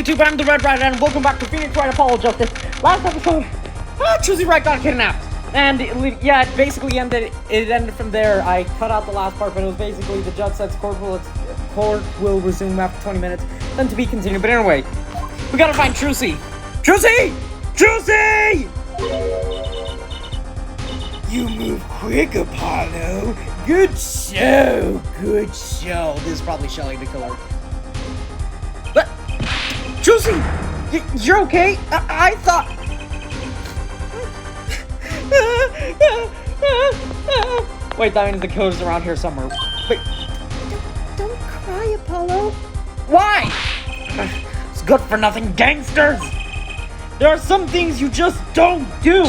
YouTube? I'm the Red Wright, and welcome back to Phoenix Wright Apollo Justice. Last episode, Wright got kidnapped. And, yeah, it basically ended from there. I cut out the last part, but it was basically the judge says court will resume after 20 minutes, then to be continued. But anyway, we gotta find Trucy! Trucy! You move quick, Apollo. Good show. This is probably Shelly the killer. But, Trucy, you're okay? I thought... Wait, that means the killer's around here somewhere. Wait. Don't cry, Apollo. Why? It's good for nothing gangsters. There are some things you just don't do.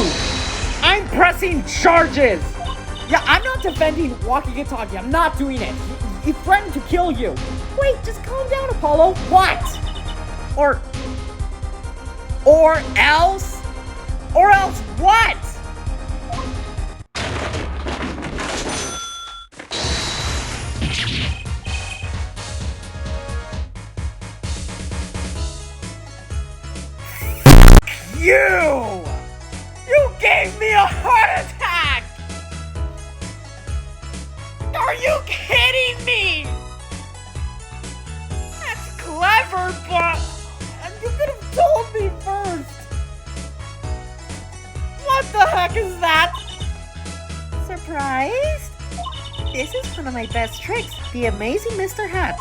I'm pressing charges. Yeah, I'm not defending walking and talking. I'm not doing it. He threatened to kill you. Wait, just calm down, Apollo. What? Or else? Or else what? You gave me a heart attack! Are you kidding me? That's clever, but you could have told me first. What the heck is that? Surprised? This is one of my best tricks, the amazing Mr. Hat.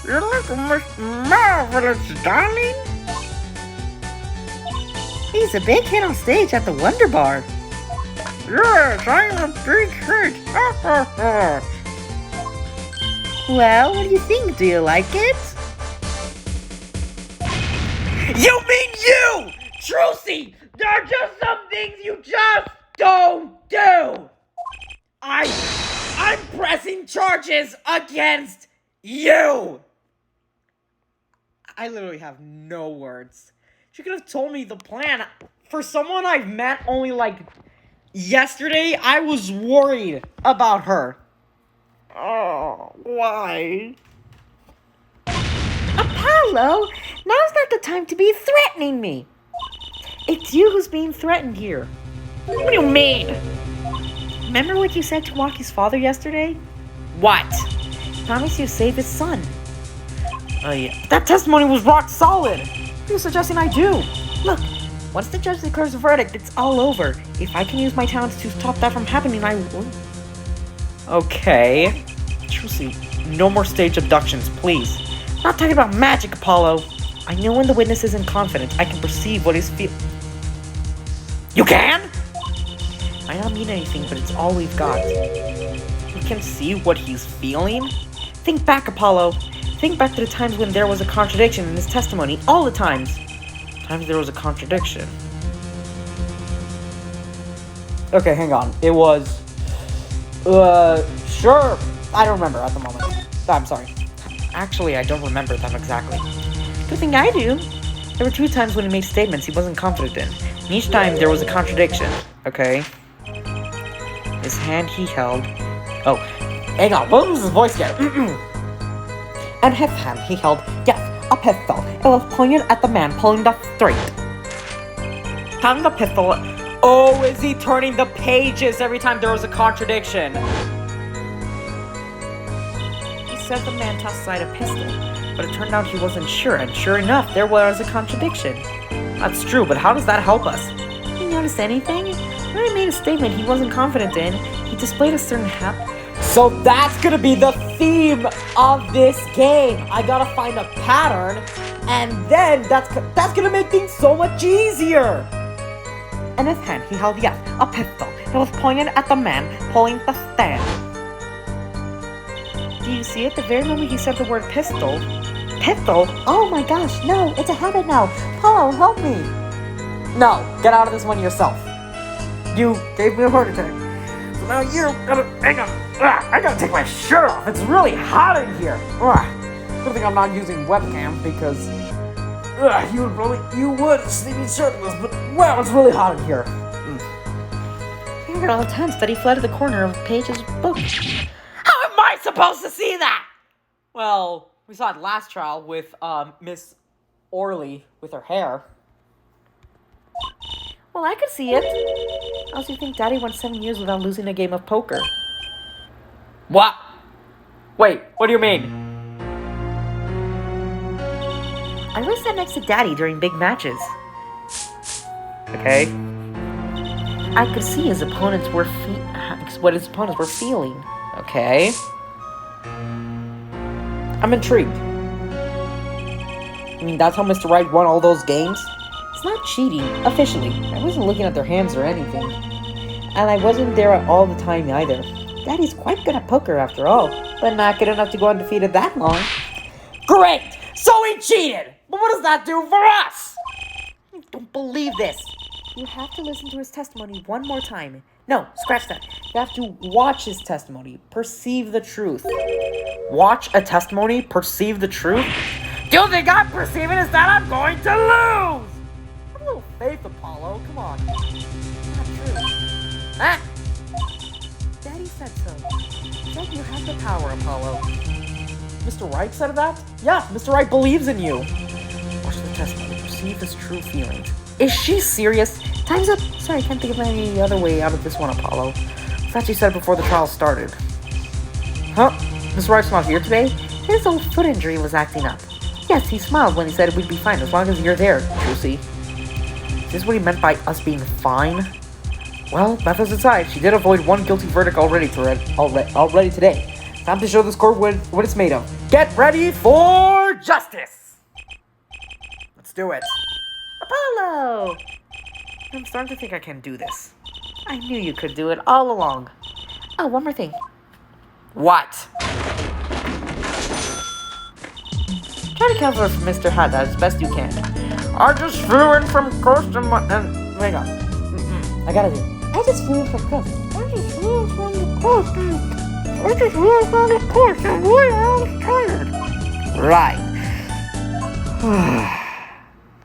You look most marvelous, darling. He's a big hit on stage at the Wonder Bar. Yes, I'm a big hit. Well, what do you think? Do you like it? You mean you! Trucy! There are just some things you just don't do! I'm pressing charges against you! I literally have no words. She could have told me the plan. For someone I've met only yesterday, I was worried about her. Oh, why? Apollo, now's not the time to be threatening me. It's you who's being threatened here. What do you mean? Remember what you said to Walkie's father yesterday? What? Promise you save his son. Oh yeah. That testimony was rock solid. You're suggesting I do. Look, once the judge declares a verdict, it's all over. If I can use my talents to stop that from happening, I will. Okay. Trucy, no more stage abductions, please. I'm not talking about magic, Apollo. I know when the witness isn't confident. I can perceive what he's feeling. You can? I don't mean anything, but it's all we've got. You can see what he's feeling? Think back, Apollo. Think back to the times when there was a contradiction in his testimony. All the times. Times there was a contradiction. Okay, hang on. It was... sure. I don't remember at the moment. I'm sorry. Actually, I don't remember them exactly. Good thing I do. There were 2 times when he made statements he wasn't confident in. And each time there was a contradiction. Okay. His hand he held... Oh, hang on. What was his voice again? And his hand he held, yes, a pistol. It was pointed at the man pulling the string. Turning the pistol. Oh, is he turning the pages every time there was a contradiction? He said the man tossed aside a pistol, but it turned out he wasn't sure, and sure enough, there was a contradiction. That's true, but how does that help us? Did you notice anything? When he made a statement he wasn't confident in, he displayed a certain So that's gonna be the theme of this game. I gotta find a pattern, and then that's gonna make things so much easier. In his hand, he held, yes, a pistol. It was pointed at the man pulling the stand. Do you see at the very moment he said the word pistol? Pistol? Oh my gosh, no, it's a habit now. Apollo, help me. No, get out of this one yourself. You gave me a heart attack. So now you're gonna... Hang on. I gotta take my shirt off. It's really hot in here. Good thing I'm not using webcam because you would see me shirtless, but wow, it's really hot in here. I got all tense that he fled to the corner of Paige's book. How am I supposed to see that? Well, we saw it last trial with Miss Orly with her hair. Well, I could see it. How else do you think Daddy went 7 years without losing a game of poker? What? Wait, what do you mean? I always sat next to Daddy during big matches. Okay. I could see his opponents were what his opponents were feeling. Okay. I'm intrigued. I mean, that's how Mr. Wright won all those games? It's not cheating, officially. I wasn't looking at their hands or anything. And I wasn't there all the time either. Daddy's quite good at poker after all, but not good enough to go undefeated that long. Great! So he cheated! But what does that do for us? I don't believe this. You have to listen to his testimony one more time. No, scratch that. You have to watch his testimony. Perceive the truth. Watch a testimony? Perceive the truth? Do you think I'm perceiving is that I'm going to lose? Have a little faith, Apollo. Come on. Not true. Huh? Daddy said so. He said you have the power, Apollo. Mr. Wright said that? Yeah, Mr. Wright believes in you. Watch the testimony. Perceive his true feelings. Is she serious? Time's up. Sorry, I can't think of any other way out of this one, Apollo. I thought you said before the trial started. Huh? Mr. Wright's not here today? His old foot injury was acting up. Yes, he smiled when he said we'd be fine as long as you're there, Lucy. Is this what he meant by us being fine? Well, methods aside, she did avoid one guilty verdict already today. Time to show this court what it's made of. Get ready for justice! Let's do it. Apollo! I'm starting to think I can do this. I knew you could do it all along. Oh, one more thing. What? Try to cover for Mr. Hutt as best you can. I just flew in from coast and hang on. I gotta do it. I just flew from coast. I just flew from the coast. I just flew from the coast and boy, I was tired. Right.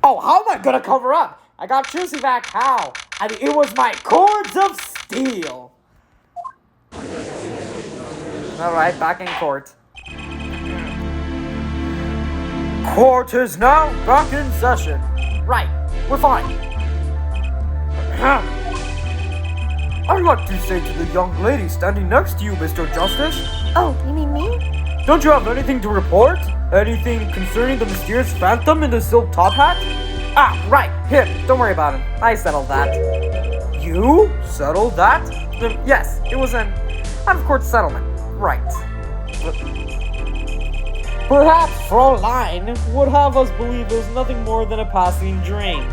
Oh, how am I gonna cover up? I got Juicy back. How? I mean, it was my cords of steel. Alright, back in court. Court is now back in session. Right, we're fine. I'd like to say to the young lady standing next to you, Mr. Justice. Oh, you mean me? Don't you have anything to report? Anything concerning the mysterious phantom in the silk top hat? Ah, right, him. Don't worry about him. I settled that. You settled that? Yes, it was an out-of-court settlement. Right. Perhaps Fraulein would have us believe it was nothing more than a passing dream.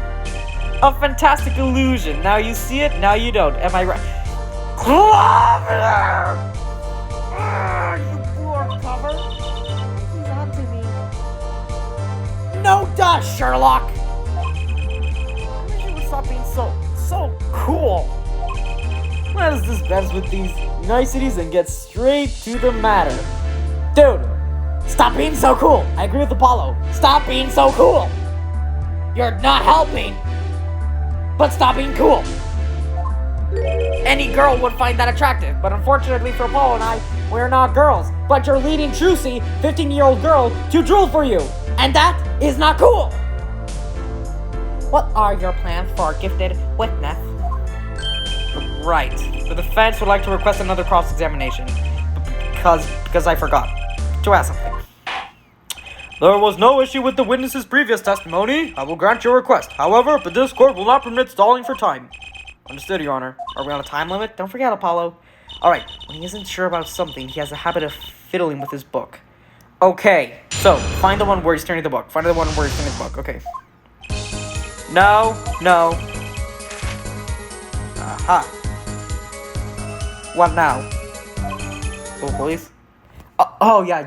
A fantastic illusion. Now you see it, now you don't. Am I right? Clover! You poor cover. He's on to me. No duh, Sherlock! I wish you would stop being so cool. Let us dispense with these niceties and get straight to the matter. Dude, stop being so cool. I agree with Apollo. Stop being so cool. You're not helping. But stop being cool. Any girl would find that attractive, but unfortunately for Apollo and I, we're not girls. But you're leading Trucy, 15-year-old girl, to drool for you. And that is not cool. What are your plans for gifted witness? Right. The defense would like to request another cross-examination. Because I forgot to ask something. There was no issue with the witness's previous testimony. I will grant your request. However, but this court will not permit stalling for time. Understood, Your Honor. Are we on a time limit? Don't forget, Apollo. Alright, when he isn't sure about something, he has a habit of fiddling with his book. Okay, so, find the one where he's turning the book. Find the one where he's turning the book. Okay. No. Aha. What now? Oh, please. Oh, yeah.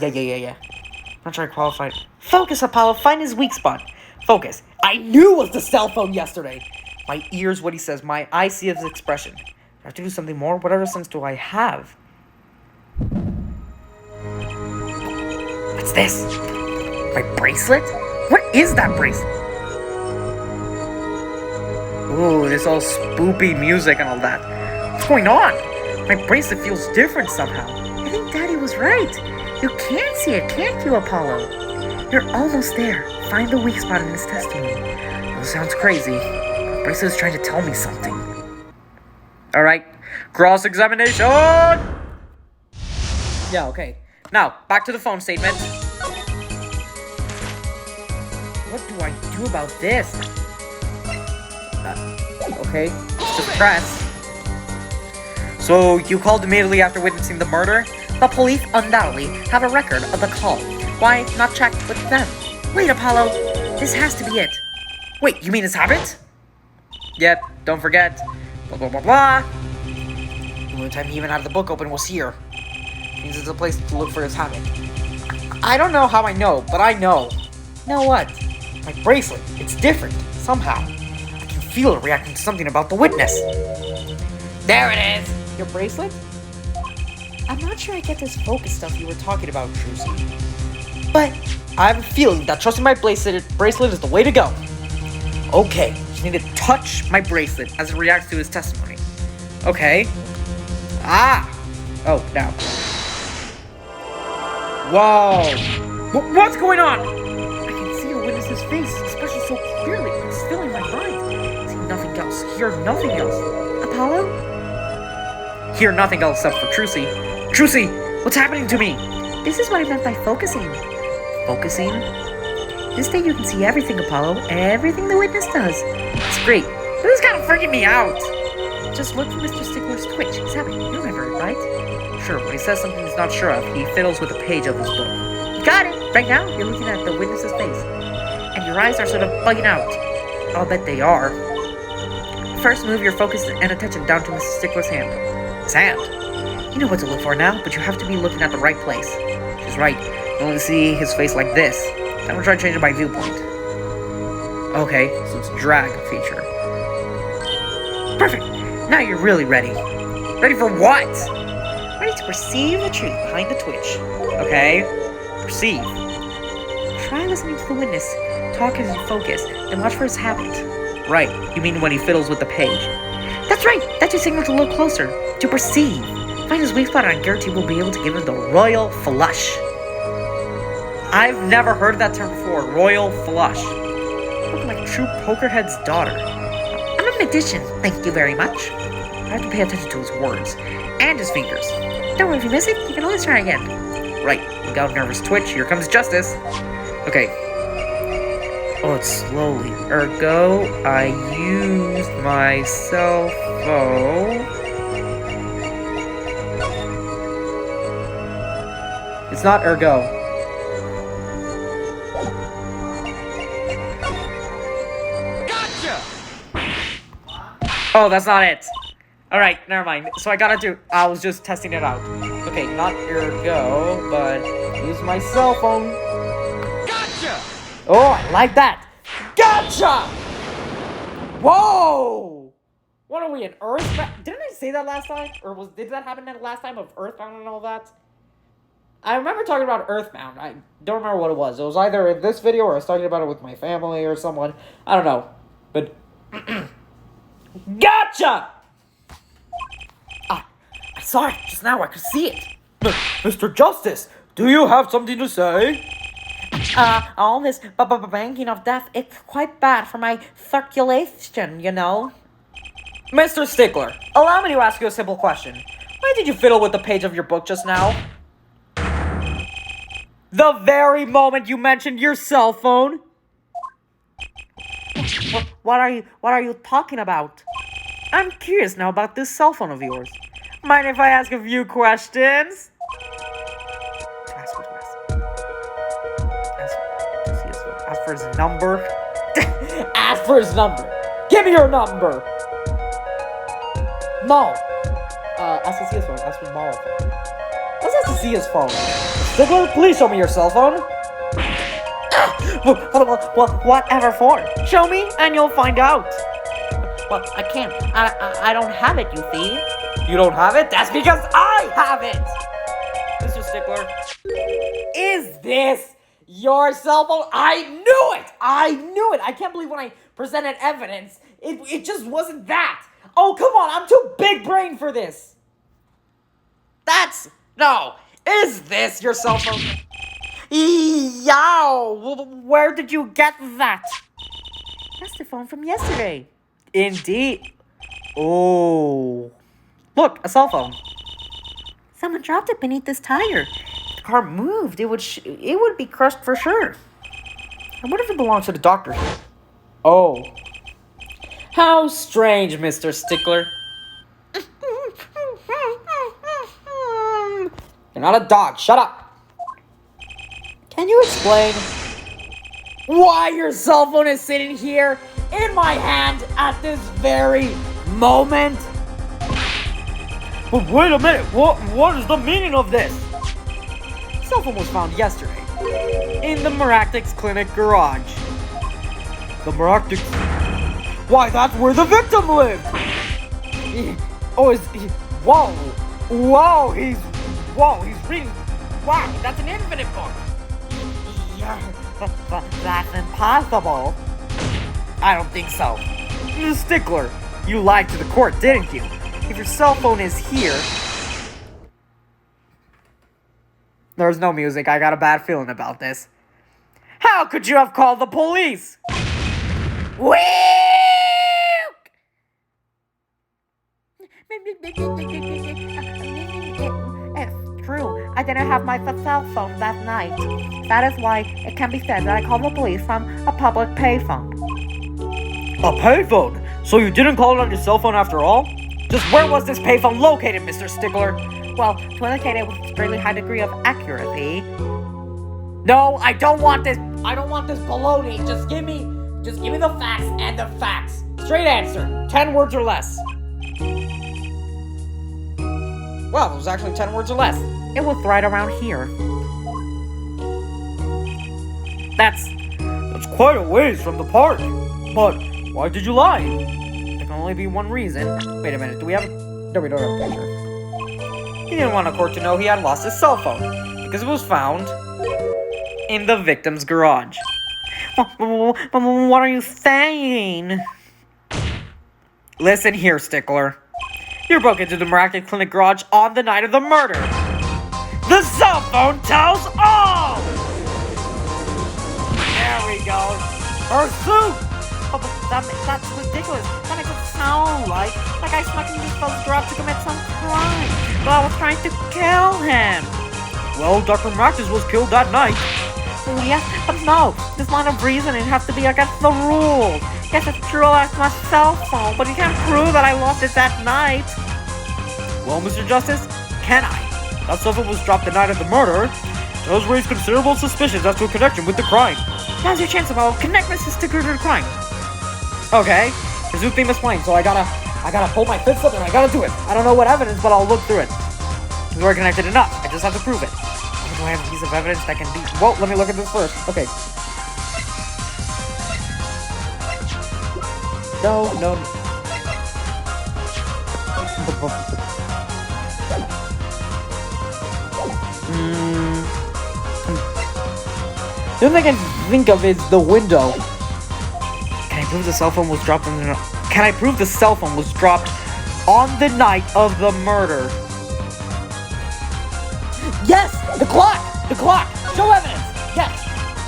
Not sure I qualified. Focus, Apollo. Find his weak spot. Focus. I knew it was the cell phone yesterday. My ears, what he says. My eyes see his expression. Do I have to do something more? What other sense do I have? What's this? My bracelet? What is that bracelet? Ooh, this all spoopy music and all that. What's going on? My bracelet feels different somehow. I think Daddy was right. You can see it, can't you, Apollo? You're almost there. Find the weak spot in his testimony. That sounds crazy. The bracelet is trying to tell me something. Alright, cross-examination! Yeah, okay. Now, back to the phone statement. What do I do about this? Okay, just press. So, you called immediately after witnessing the murder? The police undoubtedly have a record of the call. Why not check with them? Wait, Apollo. This has to be it. Wait, you mean his habit? Yep, don't forget. Blah, blah, blah, blah. The only time he even had the book open was here. Means it's a place to look for his habit. I don't know how I know, but I know. Know what? My bracelet. It's different, somehow. I can feel it reacting to something about the witness. There it is! Your bracelet? I'm not sure I get this focus stuff you were talking about, Trucy. But I have a feeling that trusting my bracelet is the way to go. Okay, just need to touch my bracelet as it reacts to his testimony. Okay. Ah! Oh, now. Whoa! What's going on? I can see the witness's face, especially so clearly. It's filling my mind. See nothing else. Hear nothing else. Apollo? Hear nothing else except for Trucy. Trucy, what's happening to me? This is what I meant by focusing. Focusing? This day you can see everything, Apollo. Everything the witness does. It's great. But this is kind of freaking me out. Just look for Mr. Stickler's twitch. His habit. You remember it, right? Sure, when he says something he's not sure of, he fiddles with a page of his book. You got it! Right now, you're looking at the witness's face. And your eyes are sort of bugging out. I'll bet they are. First, move your focus and attention down to Mr. Stickler's hand. His hand? You know what to look for now, but you have to be looking at the right place. She's right. You only see his face like this. I'm gonna try changing my viewpoint. Okay, so it's a drag feature. Perfect! Now you're really ready. Ready for what? Ready to perceive the truth behind the twitch. Okay. Perceive. Try listening to the witness. Talk as you focus, and watch for his habit. Right. You mean when he fiddles with the page? That's right! That's your signal to look closer. To perceive. Find his weak spot, and I guarantee we'll be able to give him the royal flush. I've never heard that term before. Royal flush. Looking like a true pokerhead's daughter. I'm a magician, thank you very much. I have to pay attention to his words. And his fingers. Don't worry, if you miss it, you can always try again. Right. Look out, nervous twitch. Here comes justice. Okay. Oh, it's slowly. Ergo, I used my cell phone. It's not ergo. Gotcha! Oh, that's not it. Alright, never mind. So I was just testing it out. Okay, not ergo, but use my cell phone. Gotcha! Oh, I like that. Gotcha! Whoa! What are we, in Earthbound? Didn't I say that last time? Or did that happen that last time of Earthbound and all that? I remember talking about Earthbound. I don't remember what it was. It was either in this video or I was talking about it with my family or someone. I don't know. But... Gotcha! I saw it just now. I could see it. Mr. Justice, do you have something to say? All this banking of death, it's quite bad for my circulation, you know. Mr. Stickler, allow me to ask you a simple question. Why did you fiddle with the page of your book just now? The very moment you mentioned your cell phone. What are you talking about? I'm curious now about this cell phone of yours. Mind if I ask a few questions? Ask for his number. Ask for his number. Give me your number. No. Ask to see his phone. Ask for Mall's phone. Let's ask to see his phone. Stickler, please show me your cell phone. Whatever for? Show me, and you'll find out. Well, I can't. I don't have it, you see. You don't have it? That's because I have it! Mr. Stickler, is this your cell phone? I knew it! I can't believe when I presented evidence, it just wasn't that. Oh, come on, I'm too big brain for this. No. Is this your cell phone? Yow! Where did you get that? That's the phone from yesterday. Indeed. Oh. Look, a cell phone. Someone dropped it beneath this tire. If the car moved, it would be crushed for sure. I wonder if it belongs to the doctor here. Oh. How strange, Mr. Stickler. You're not a dog. Shut up. Can you explain why your cell phone is sitting here in my hand at this very moment? But wait a minute. What is the meaning of this? Cell phone was found yesterday in the Maractics Clinic garage. The Maractics? Why, that's where the victim lived! Whoa, he's reading, wow, that's an infinite book! Yeah, that's impossible. I don't think so. Mr. Stickler, you lied to the court, didn't you? If your cell phone is here... There's no music, I got a bad feeling about this. How could you have called the police? Whee! It's true. I didn't have my cell phone that night. That is why it can be said that I called the police from a public payphone. A payphone? So you didn't call it on your cell phone after all? Just where was this payphone located, Mr. Stickler? Well, to indicate it with a extremely high degree of accuracy. No, I don't want this. I don't want this baloney. Just give me the facts and the facts. Straight answer. 10 words or less. Well, it was actually 10 words or less. It was right around here. That's quite a ways from the park. But why did you lie? There can only be one reason. Wait a minute, do we have... No, we don't have a picture. He didn't want the court to know he had lost his cell phone, because it was found in the victim's garage. What are you saying? Listen here, Stickler. You broke into the Miraculous Clinic garage on the night of the murder. The cell phone tells all! There we go. Pursuit! Oh, but that's ridiculous. That makes it sound like I snuck into this fellow's garage to commit some crime. But I was trying to kill him. Well, Dr. Miraculous was killed that night. Oh, yes, but no. This line of reasoning has to be against the rules. Yes, it's true I lost my cell phone, but you can't prove that I lost it that night. Well, Mr. Justice, can I? That cell phone was dropped the night of the murder. Those raise considerable suspicions as to a connection with the crime. Now's your chance, I'll connect Mr. Stickler to the crime. Okay, the zoo theme is plain, so I gotta pull my fist up and I gotta do it. I don't know what evidence, but I'll look through it. We're connected enough. I just have to prove it. Do I have a piece of evidence that can be... Whoa, let me look at this first. Okay. No. The only thing I can think of is the window. Can I prove the cell phone was dropped on the... Can I prove the cell phone was dropped on the night of the murder? Yes! The clock! The clock! Show evidence! Yes!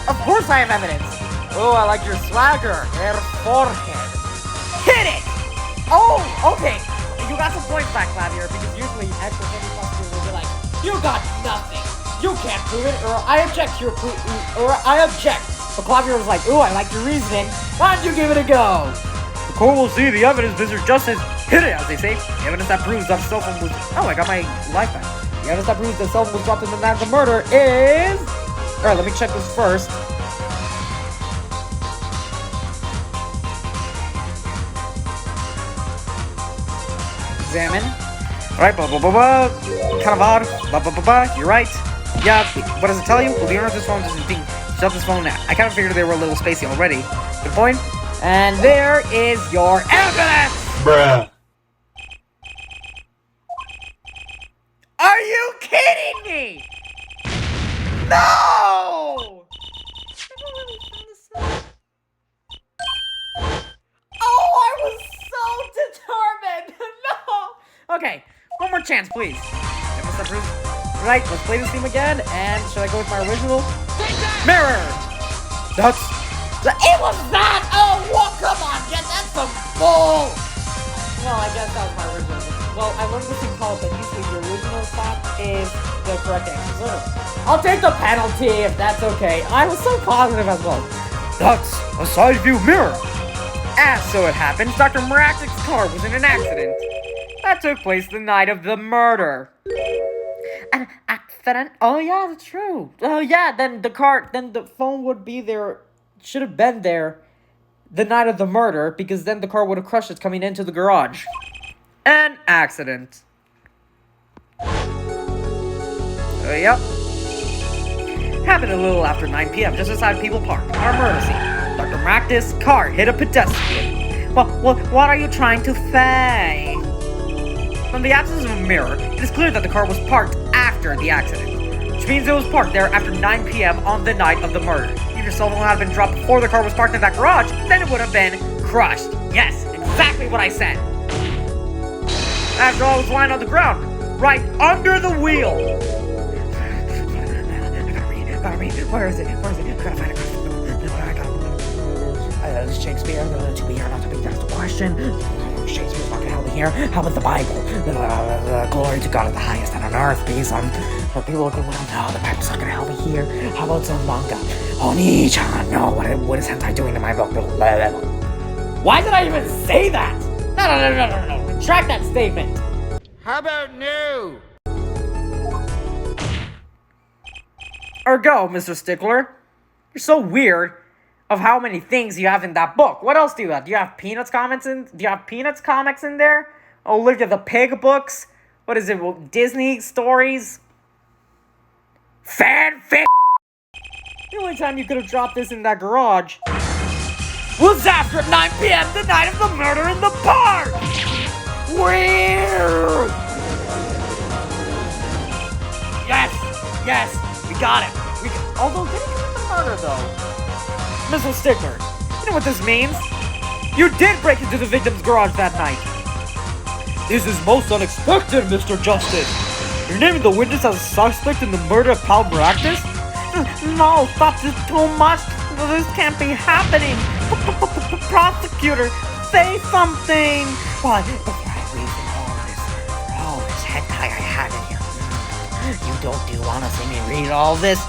Of course I have evidence! Oh, I like your swagger. Your forehead. Hit it! Oh, okay. You got some points back, Clavier, because usually extra heavy prosecutor will be like, you got nothing. You can't prove it, or I object to your or I object. But Clavier was like, ooh, I like your reasoning. Why don't you give it a go? The court will see the evidence, Mr. Justice. Hit it, as they say. The evidence that proves that cell phone was... Oh, I got my life back. The evidence that proves the cell phone was dropped in the night of the murder is... Alright, let me check this first. Examine. Alright, blah, blah, blah, blah. Kind of odd. Blah, blah, blah, blah. You're right. Yeah, what does it tell you? Well, the owner of this phone doesn't think... Shut this phone now. I kind of figured they were a little spacey already. Good point. And there is your evidence! Bruh. Are you kidding me? No! Oh, I was so determined! No! Okay, one more chance, please. Evidence that proves... Right, let's play this theme again, and should I go with my original? Mirror! That's... It was that! Oh, well, come on, that's some bull! Well, I guess that was my original. Well, I learned this in college that usually the original thought is the correct answer. So, I'll take the penalty if that's okay. I was so positive as well. That's a side view mirror. As so it happens, Dr. Mraktic's car was in an accident that took place the night of the murder. An accident? Oh yeah, that's true. Oh yeah, then the phone would be there, should have been there the night of the murder, because then the car would have crushed it coming into the garage. An accident. Yep. Happened a little after 9 p.m. just outside People Park, our murder scene. Dr. Mraktic's car hit a pedestrian. What are you trying to say? From the absence of a mirror, it is clear that the car was parked after the accident, which means it was parked there after 9 p.m. on the night of the murder. If your cell phone had been dropped before the car was parked in that garage, then it would have been crushed. Yes, exactly what I said. After all, it was lying on the ground, right under the wheel. Gotta read. Where is it? Gotta find it. It's Shakespeare. To be or not to be, that's the question. Shakespeare's not gonna help me here. How about the Bible? Glory to God at the highest and on earth, peace on... For people looking, well, no, the Bible's not gonna help me here. How about some manga? Oni-chan, no, what is hentai doing in my book? Why did I even say that? No. Retract that statement. How about no? Ergo, Mr. Stickler. You're so weird of how many things you have in that book. What else do you have? Do you have Peanuts comics in there? Oh, look at the pig books. What is it? Disney stories? Fanfic. The only time you could have dropped this in that garage was after 9 p.m. the night of the murder in the park. Weird. Yes, we got it. Although, didn't commit the murder, though. Mr. Stickler, you know what this means? You did break into the victim's garage that night. This is most unexpected, Mr. Justice. You're naming the witness as a suspect in the murder of Pal Maractus? No, stop this too much. This can't be happening. Prosecutor, say something. Why, before I read all this hentai I have in here, do you want to see me read all this?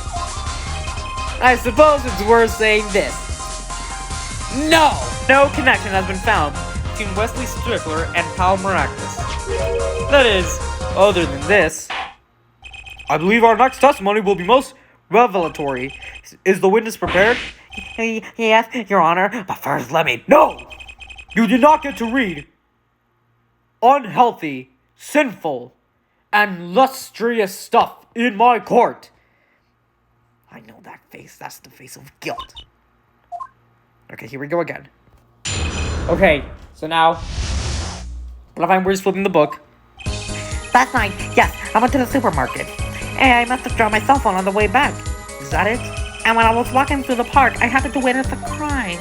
I suppose it's worth saying this. No connection has been found between Wesley Stickler and Pal Maractus. That is, other than this. I believe our next testimony will be most revelatory. Is the witness prepared? Yes, Your Honor, but first let me... No! You did not get to read unhealthy, sinful, and lustrous stuff in my court. I know that face. That's the face of guilt. Okay, here we go again. Okay, so now... we're just flipping the book. Last night, yes, I went to the supermarket. And I must have dropped my cell phone on the way back. Is that it? And when I was walking through the park, I happened to witness a crime.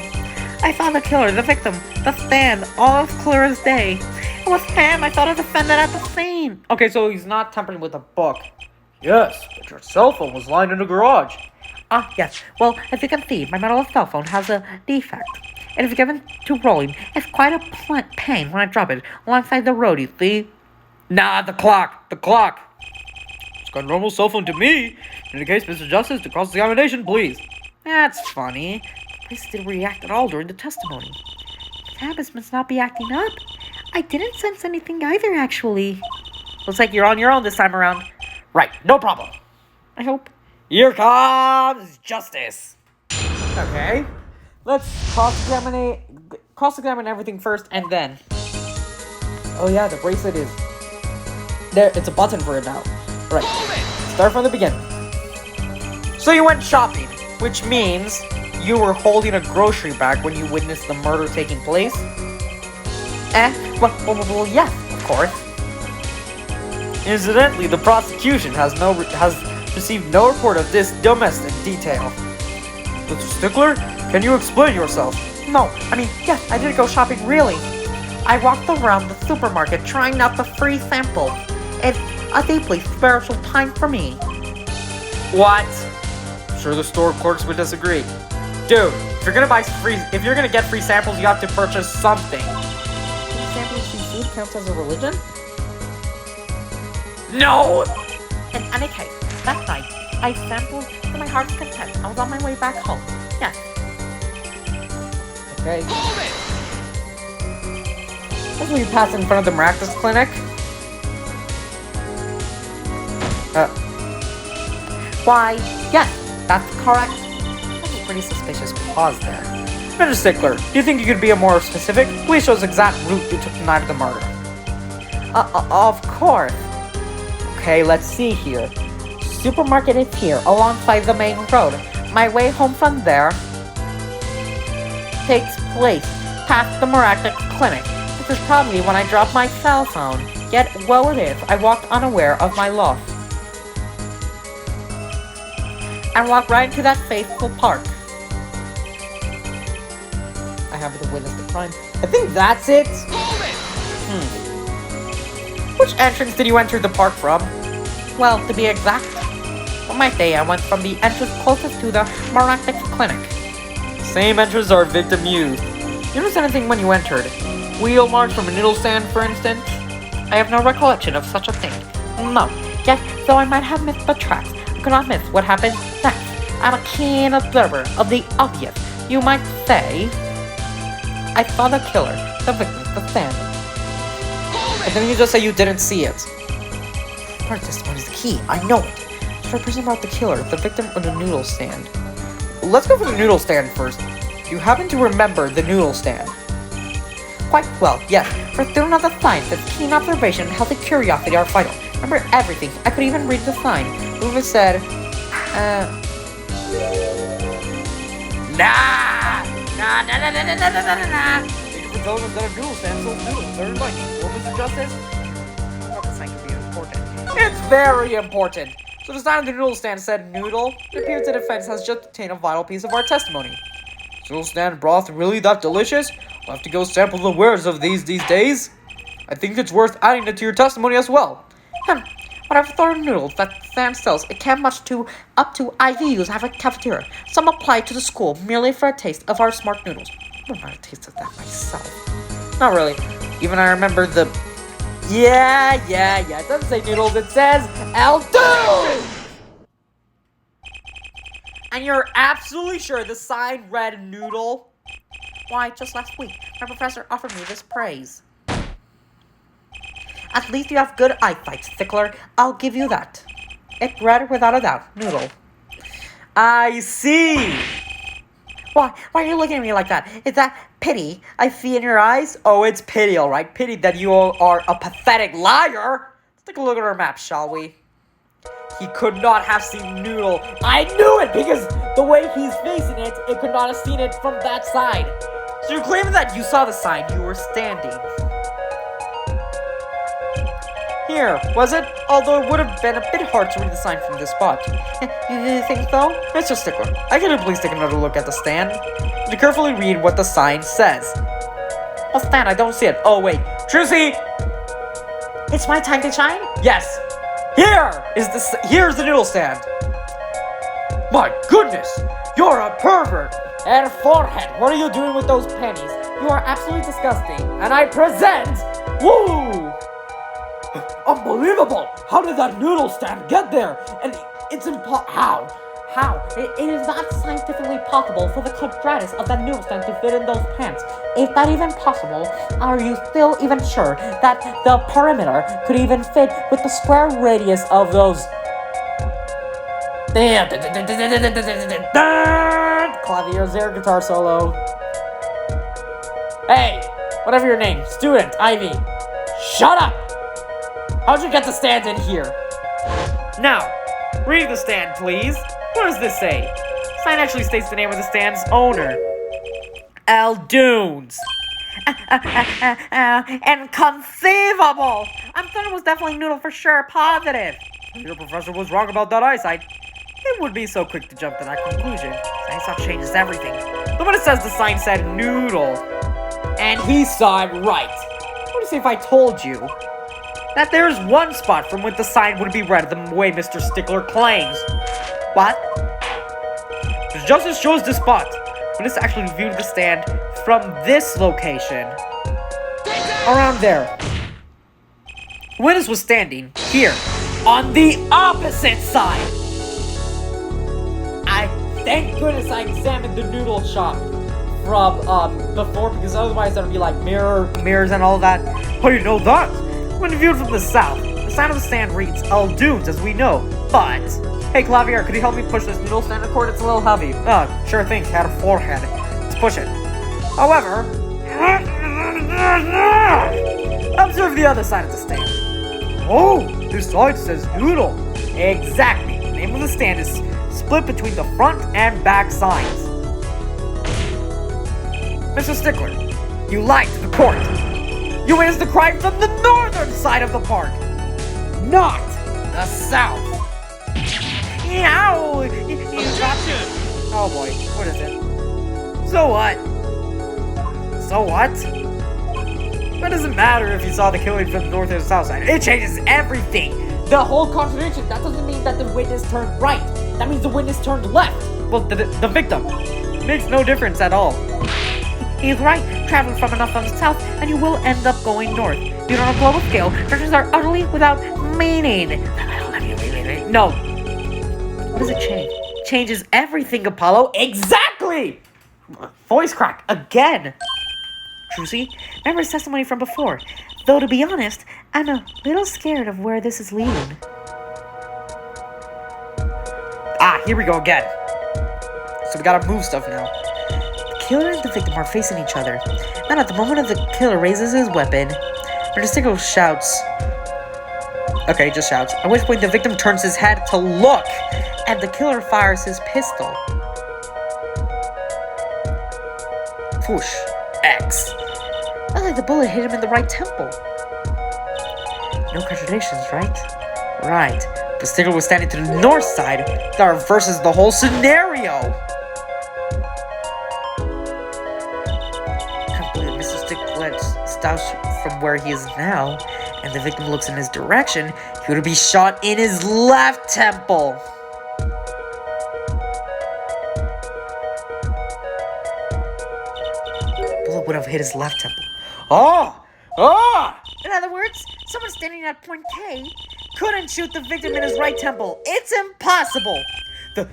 I saw the killer, the victim, the stand, all as clear as day. It was him. I saw the defendant at the scene. Okay, so he's not tampering with the book. Yes, but your cell phone was lying in the garage. Yes. Well, as you can see, my metal cell phone has a defect. It is given to rolling. It's quite a pain when I drop it alongside the road, you see? Nah, the clock. It's got a normal cell phone to me. In the case, Mr. Justice, to cross-examination, please. That's funny. The police didn't react at all during the testimony. Tabas must not be acting up. I didn't sense anything either, actually. Looks like you're on your own this time around. Right, no problem. I hope. Here comes justice. Okay. Let's cross-examine everything first, and then... Oh yeah, the bracelet is... there, it's a button for it now. Right. Start from the beginning. So you went shopping, which means you were holding a grocery bag when you witnessed the murder taking place? Well, yes, of course. Incidentally, the prosecution has received no report of this domestic detail. Mr. Stickler, can you explain yourself? No, yes, I did go shopping, really. I walked around the supermarket trying out the free sample. It's a deeply spiritual time for me. What? I'm sure the store clerks would disagree. Dude, if you're gonna get free samples, you have to purchase something. Sampling free food counts as a religion? No! In any case, that night, I sampled to my heart's content. I was on my way back home. Yes. Okay. As we pass in front of the Miraculous Clinic. Why, yes, that's correct. That's a pretty suspicious pause there. Mr. Stickler, do you think you could be more specific? Please show us the exact route you took the night of the murder. Of course. Okay, let's see here. Supermarket is here, alongside the main road. My way home from there takes place past the Miraculous Clinic. This is probably when I dropped my cell phone. Yet, woe it is, I walked unaware of my loss. And walked right into that faithful park. I have to witness the crime. I think that's it. Which entrance did you enter the park from? Well, to be exact, on my day I went from the entrance closest to the Miraculous Clinic. Same entrance our victim used. You notice anything when you entered? Wheel marks from a noodle stand, for instance? I have no recollection of such a thing. No, yet though I might have missed the tracks, I could not miss what happened next. I'm a keen observer of the obvious. You might say, I saw the killer, the victim, the stand. And then you just say you didn't see it. Part of testimony is the key. I know it. Should I presume about the killer, the victim, or the noodle stand? Let's go for the noodle stand first. You happen to remember the noodle stand? Quite well, yes. For a student of the science, its keen observation and healthy curiosity are vital. Remember everything. I could even read the sign. Uva said, Nah! Thank you for telling us that a noodle stand sells noodles. They're like, what was the justice? I thought the sign could be important. It's very important. So the sign of the noodle stand said noodle. It appears the defense has just obtained a vital piece of our testimony. Is noodle stand broth really that delicious? We'll have to go sample the wares of these days. I think it's worth adding it to your testimony as well. Whatever sort of noodles that stand sells, it can much up to IVUs have a cafeteria. Some apply to the school merely for a taste of our smart noodles. I don't know how to taste of that myself. Not really. Even I remember the... Yeah. It doesn't say noodles, it says L2! And you're absolutely sure the sign read noodle? Why, just last week, my professor offered me this praise. At least you have good eyesight, Stickler. I'll give you that. It read without a doubt, noodle. I see! Why are you looking at me like that? Is that pity I see in your eyes? Oh, it's pity, alright. Pity that you are a pathetic liar. Let's take a look at our map, shall we? He could not have seen noodle. I knew it because the way he's facing it, it could not have seen it from that side. So you're claiming that you saw the sign, you were standing. Here, was it? Although it would have been a bit hard to read the sign from this spot. You think so? Mr. Stickler, I can you please take another look at the stand? To carefully read what the sign says. Oh, stand, I don't see it. Oh, wait. Trucy! It's my time to shine? Yes! Here's the noodle stand. My goodness! You're a pervert! And forehead, what are you doing with those pennies? You are absolutely disgusting. And I present... Woo! Unbelievable! How did that noodle stand get there? And it's how? It is not scientifically possible for the quadratus of that noodle stand to fit in those pants. Is that even possible? Are you still even sure that the perimeter could even fit with the square radius of those... Clavier's air guitar solo. Hey, whatever your name, student, Ivy. Shut up! How'd you get the stand in here? Now, read the stand, please. What does this say? The sign actually states the name of the stand's owner. Al Dunes. Inconceivable! I'm certain it was definitely noodle for sure, positive. Your professor was wrong about that eyesight. It would be so quick to jump to that conclusion. Eyesight changes everything. But when it says the sign said noodle, and he saw it right. What do you say if I told you that there's one spot from which the sign would be read the way Mr. Stickler claims. What? The justice shows the spot. Witness actually viewed the stand from this location. Around there. Witness was standing here, on the opposite side. Thank goodness I examined the noodle shop from before, because otherwise that would be like mirrors and all that. How do you know that? When viewed from the south, the sign of the stand reads El Dunes, as we know. But hey, Clavier, could you help me push this noodle stand cord? It's a little heavy. Sure thing. Had a forehead. Let's push it. However, observe the other side of the stand. Oh, this side says noodle. Exactly. The name of the stand is split between the front and back sides. Mr. Stickler, you lied to the court. You raised the crime from the northern side of the park, not the south. Yow! Oh boy, what is it? So what? So what? What does it matter if you saw the killing from the north or the south side? It changes everything. The whole contradiction. That doesn't mean that the witness turned right. That means the witness turned left. Well, the victim. Makes no difference at all. He's right. Travel from enough from the south, and you will end up going north. Viewed on a global scale, directions are utterly without meaning. No. What does it change? Changes everything, Apollo. Exactly! Voice crack again. Trucy, remember his testimony from before. Though, to be honest, I'm a little scared of where this is leading. Here we go again. So we gotta move stuff now. The killer and the victim are facing each other. Then at the moment of the killer raises his weapon, Mr. Stickler shouts. Okay, just shouts. At which point the victim turns his head to look, and the killer fires his pistol. Whoosh. X. Looks like the bullet hit him in the right temple. No contradictions, right? Right. The Stickler was standing to the north side. That reverses the whole scenario. I can't believe Mr. Stickler stops from where he is now, and the victim looks in his direction. He would be shot in his left temple. The bullet would have hit his left temple. Oh! In other words, someone standing at point K couldn't shoot the victim in his right temple. It's impossible.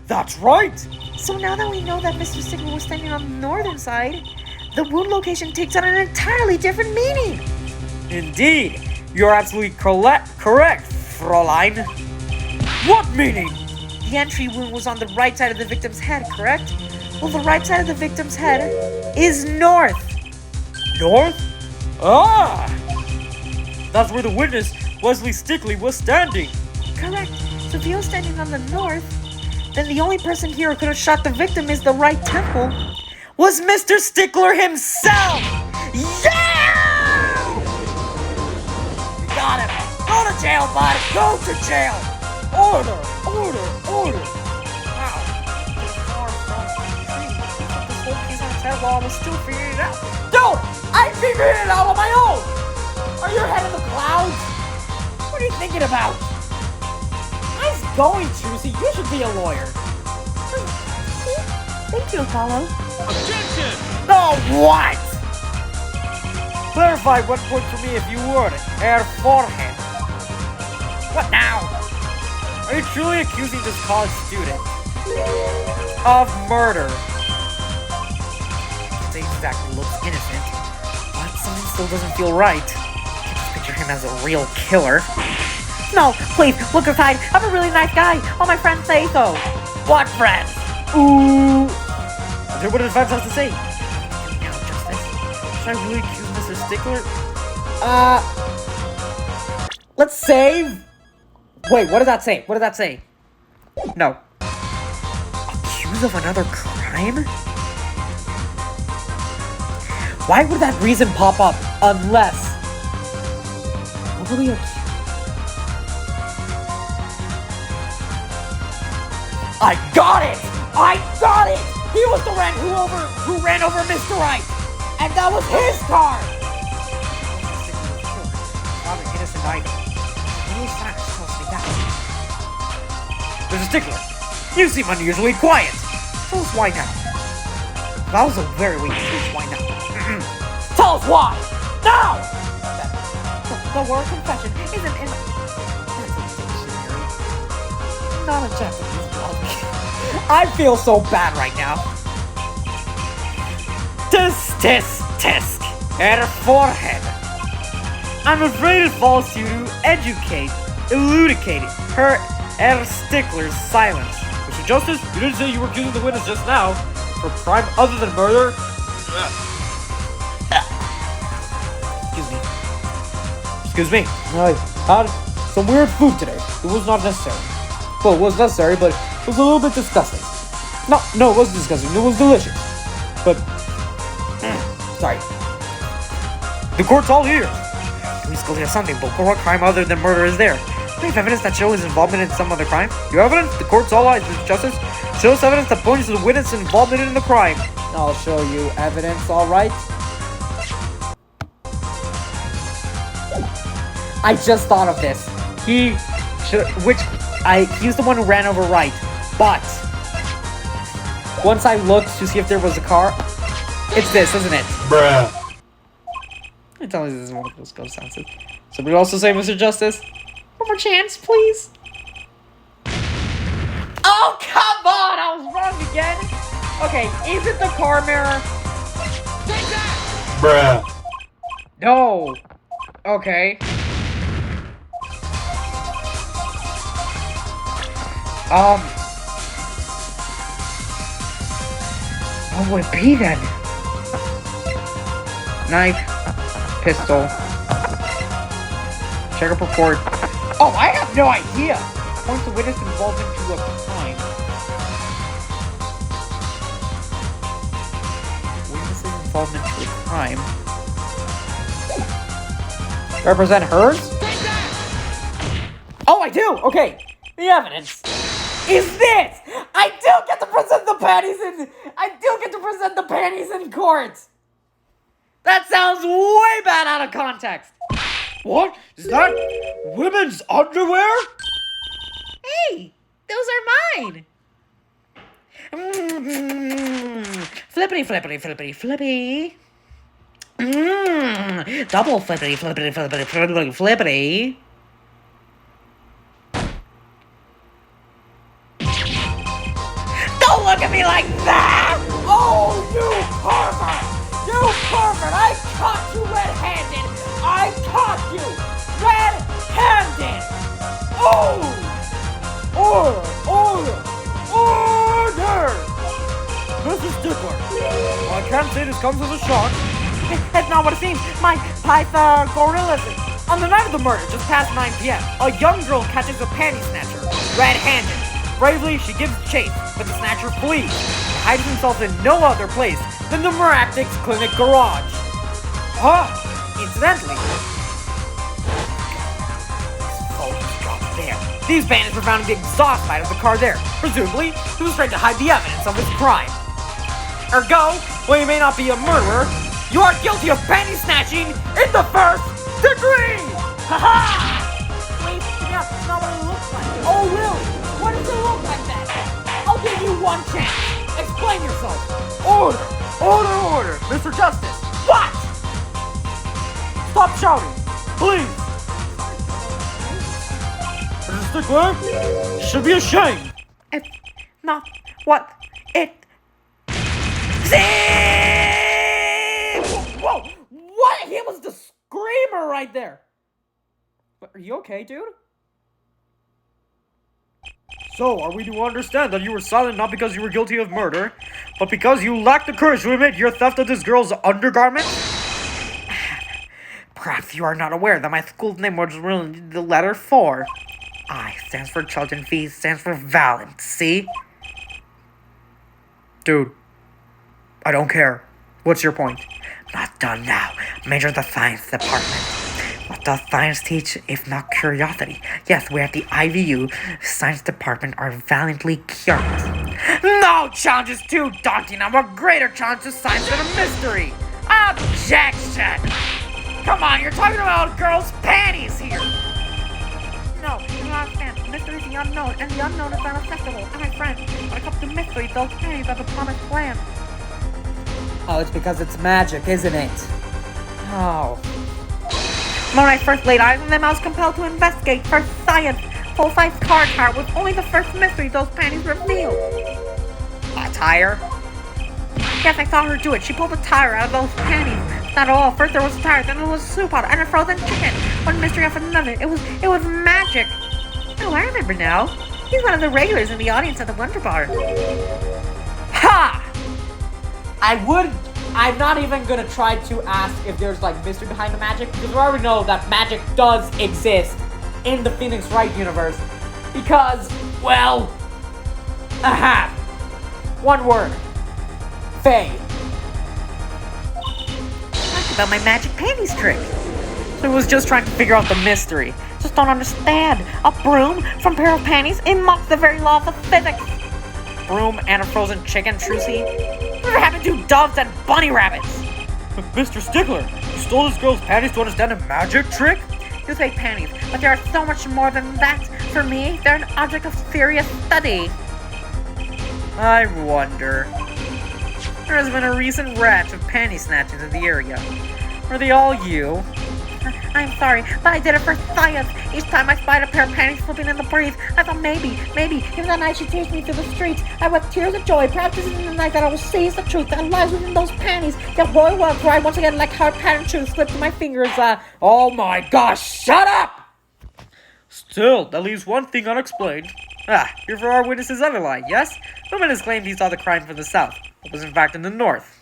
That's right. So now that we know that Mr. Stickler was standing on the northern side, the wound location takes on an entirely different meaning. Indeed. You're absolutely correct, Fräulein. What meaning? The entry wound was on the right side of the victim's head, correct? Well, the right side of the victim's head is north. North? That's where the witness, Wesley Stickler, was standing. Correct. So if he was standing on the north, then the only person here who could have shot the victim is the right temple. Was Mr. Stickler himself! Yeah! You got him! Go to jail, bud! Go to jail! Order! Wow. This far from the tree. This whole piece on his head while I was still figuring it out. Don't! I figured it out on my own! Are your head in the clouds? What are you thinking about? Nice going, Trucy. You should be a lawyer. Thank you, Apollo. Objection! No, what? Clarify one point for me if you would, Herr Forehead. What now? Are you truly accusing this college student of murder? They exactly looks innocent, but something still doesn't feel right. I can't picture him as a real killer. No, please, look aside. I'm a really nice guy. All my friends say so. What friends? Ooh. I wonder what his friends have to say. You know, Justice. Should I really accuse Mr. Stickler? Let's save. Wait, what did that say? What did that say? No. Accused of another crime? Why would that reason pop up unless... Probably I got it! I got it! He was the ran who ran over Mr. Wright! And that was his car! Not an innocent item. Mr. Stickler, you seem unusually quiet. Tell us why now. That was a very weak speech. Why now? Tell us why! Now! The word confession isn't in the dictionary. Not a Japanese book. I feel so bad right now. Tisk. Her forehead. I'm afraid it falls to you to elucidate her Stickler's silence. Mr. Justice, you didn't say you were accusing the witness just now for crime other than murder. Excuse me. I had some weird food today. It was not necessary. Well, it was necessary, but it was a little bit disgusting. No, it wasn't disgusting. It was delicious. But, sorry. The court's all here. We still have something, but what crime other than murder is there? Do you have evidence that shows his involvement in some other crime? Your evidence? The court's all eyes, Mr. Justice. Shows evidence that points to the witness involvement in the crime. I'll show you evidence, alright? I just thought of this. He's the one who ran over Wright. But once I looked to see if there was a car, it's this, isn't it? Bruh. I tell you this is one of those ghost sounds. Somebody also say, Mr. Justice? One more chance, please. Oh, come on! I was wrong again. Okay, is it the car mirror? Take that! Bruh. No. Okay. What would it be then? Knife, pistol, check up report. Oh, I have no idea! Points the witness involvement to a crime. Witness's involvement to a crime. Represent hers? Oh, I do! Okay. The evidence is this! I do get to present the panties in court! That sounds way bad out of context! What? Is that women's underwear? Hey, those are mine. Flippity. Double flippity. Don't look at me like that! Oh, you pervert! You pervert! I caught you red-handed! I caught you red-handed! Oh! Order! Mrs. Stickler, well, I can't say this comes as a shock. It's not what it seems. My Pythagorean. On the night of the murder, just past 9 p.m., a young girl catches a panty snatcher, red-handed. Bravely, she gives chase, but the snatcher flees, and hides himself in no other place than the Miraculous Clinic garage. Incidentally, these bandits were found in the exhaust side of the car there. Presumably, he was trying to hide the evidence of his crime. Ergo, while you may not be a murderer, you are guilty of panty snatching in the first degree! Ha-ha! Wait, yeah, that's not what it looks like. Oh, really? What does it look like then? I'll give you one chance. Explain yourself. Order! Mr. Justice. What? Stop shouting, please. Mr. Stickler, you should be ashamed. It's not what it seems. Whoa! What? He was the screamer right there. Are you okay, dude? So, are we to understand that you were silent not because you were guilty of murder, but because you lacked the courage to admit your theft of this girl's undergarment? Perhaps you are not aware that my school's name was really the letter 4. I stands for children, V stands for Valent, see? Dude, I don't care. What's your point? Not done now. Major the science department. What does science teach if not curiosity? Yes, we at the IVU science department are valiantly curious. No challenge is too daunting. I'm a greater challenge to science than a mystery. Objection! Come on, you're talking about girls' panties here. No, you don't understand. Mysteries the unknown, and the unknown is inaccessible. And my friend, when it comes to mystery, those panties are the promised land. Oh, it's because it's magic, isn't it? Oh. When I first laid eyes on them, I was compelled to investigate for science. Full-size car tire was only the first mystery those panties revealed. A tire? Yes, I saw her do it. She pulled a tire out of those panties. Not all. First there was a tire, then there was a soup pot, and a frozen chicken. One mystery after another. It was magic. Oh, I remember now. He's one of the regulars in the audience at the Wonder Bar. Ha! I'm not even gonna try to ask if there's like mystery behind the magic, because we already know that magic does exist in the Phoenix Wright universe. Because, well, aha! One word. Faye. Talk about my magic panties trick. So I was just trying to figure out the mystery. Just don't understand. A broom from a pair of panties? It mocks the very laws of physics. Broom and a frozen chicken, Trucy? Whatever happened to doves and bunny rabbits? But Mr. Stickler, you stole this girl's panties to understand a magic trick? You say panties, but they are so much more than that. For me, they're an object of serious study. I wonder. There has been a recent rash of panty snatchings in the area. Were they all you? I'm sorry, but I did it for science. Each time I spied a pair of panties flipping in the breeze, I thought maybe, even the night she chased me through the streets, I wept tears of joy, perhaps this is the night that I will seize the truth that lies within those panties. Yet boy, was where I once again like hard pattern truth slipped through my fingers. Oh my gosh, shut up! Still, that leaves one thing unexplained. Here for our witness's other lie, yes? The witness claimed he saw the crime from the south, but was in fact in the north.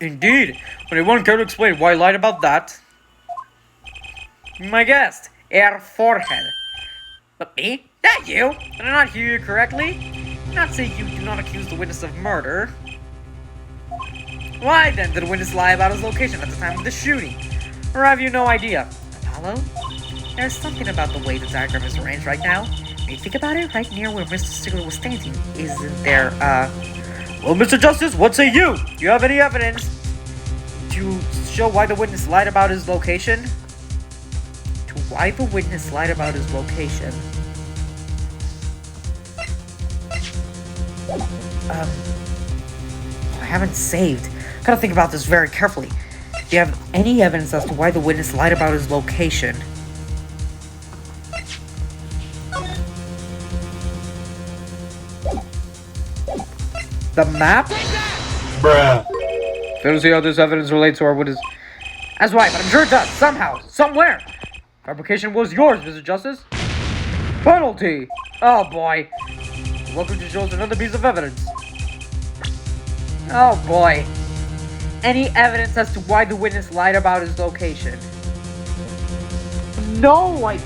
Indeed, but anyone care to explain why he lied about that? My guest, Air Forehead. But me? That you? Did I not hear you correctly? Did not say you do not accuse the witness of murder. Why then did the witness lie about his location at the time of the shooting? Or have you no idea? Apollo? There's something about the way the diagram is arranged right now. When you think about it, right near where Mr. Stickler was standing, isn't there, Well, Mr. Justice, what say you? Do you have any evidence to show why the witness lied about his location? Why the witness lied about his location? I haven't saved. Gotta think about this very carefully. Do you have any evidence as to why the witness lied about his location? The map? Bruh. Don't see how this evidence relates to our witness. That's right, but I'm sure it does, somehow, somewhere. Fabrication was yours, Mr. Justice. Penalty! Oh boy. Welcome to show us another piece of evidence. Oh boy. Any evidence as to why the witness lied about his location? No, I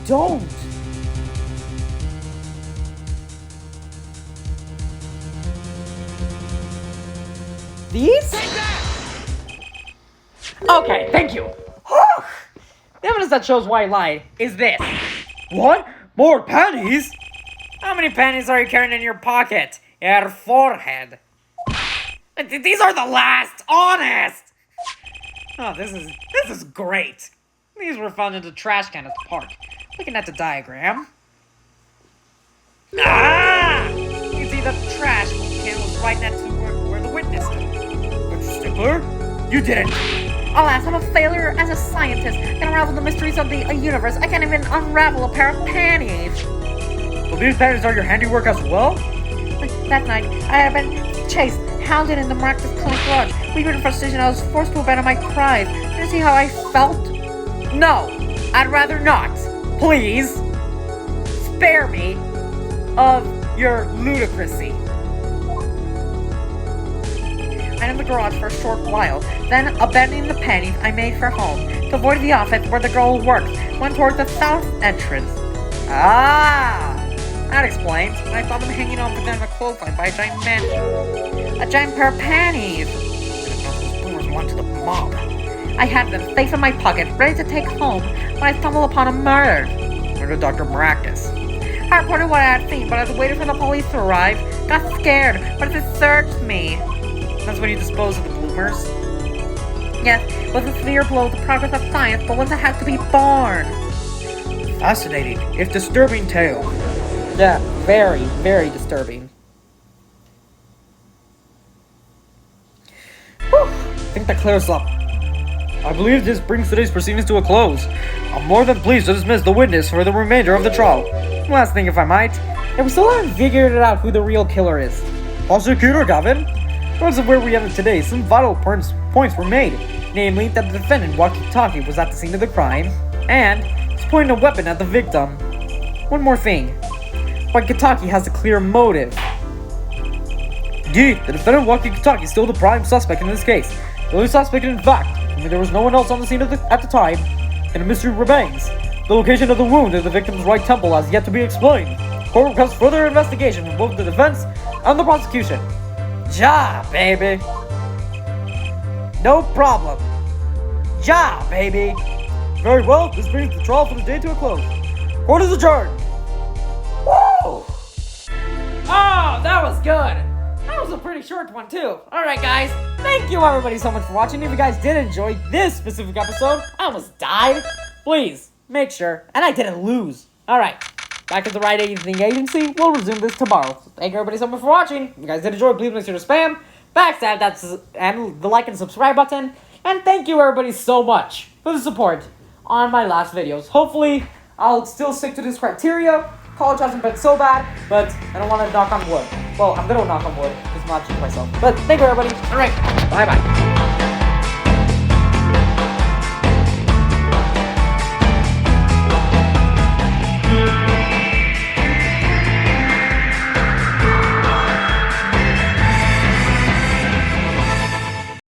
don't. These? Okay, thank you. The evidence that shows why I lied is this. What? More panties? How many panties are you carrying in your pocket? Your forehead. These are the last, honest. Oh, this is great. These were found in the trash can at the park. Looking at the diagram. You can see the trash can was right next to where the witness stood. But Stickler, you didn't. Alas, I'm a failure as a scientist. Can unravel the mysteries of the universe. I can't even unravel a pair of panties. So these panties are your handiwork as well? That night, I had been chased, hounded in the miraculous clinic garage. Weeping in frustration, I was forced to abandon my cries. Did you see how I felt? No, I'd rather not. Please, spare me of your ludicrousy. I in the garage for a short while. Then, abandoning the panties, I made for home. To avoid the office where the girl worked, went towards the south entrance. That explains. I saw them hanging on the end of a clothesline by a giant man. A giant pair of panties. Those boomers belonged to the mob. I had them safe in my pocket, ready to take home, when I stumbled upon a murder. Murder Dr. Maractus. I reported what I had seen, but as I waited for the police to arrive, got scared, but it searched me. That's when you dispose of the bloomers? Yes, it was a severe blow to the progress of science, but one that had to be born. Fascinating, if disturbing tale. Yeah, very, very disturbing. Whew, I think that clears up. I believe this brings today's proceedings to a close. I'm more than pleased to dismiss the witness for the remainder of the trial. Last thing, if I might. And we still haven't figured it out who the real killer is. Prosecutor Gavin? Regardless of where we ended today, some vital points were made. Namely, that the defendant, walkie-talkie, was at the scene of the crime, and was pointing a weapon at the victim. One more thing. Walkie-talkie has a clear motive. Indeed, the defendant walkie-talkie is still the prime suspect in this case. The only suspect, in fact, I mean, there was no one else on the scene at the time, and a mystery remains. The location of the wound in the victim's right temple has yet to be explained. Court requests further investigation from both the defense and the prosecution. Ja, baby. No problem. Ja, baby. Very well, this brings the trial for the day to a close. Court is adjourned. Woo! Oh, that was good. That was a pretty short one, too. Alright, guys. Thank you, everybody, so much for watching. If you guys did enjoy this specific episode, I almost died. Please, make sure. And I didn't lose. Alright. Back at the Wright agency, we'll resume this tomorrow. So thank you, everybody, so much for watching. If you guys did enjoy, please make sure to spam, backstab, and the like and subscribe button. And thank you, everybody, so much for the support on my last videos. Hopefully, I'll still stick to this criteria. College hasn't been so bad, but I don't want to knock on wood. Well, I'm gonna knock on wood, just not cheat myself. But thank you, everybody. All right, bye-bye.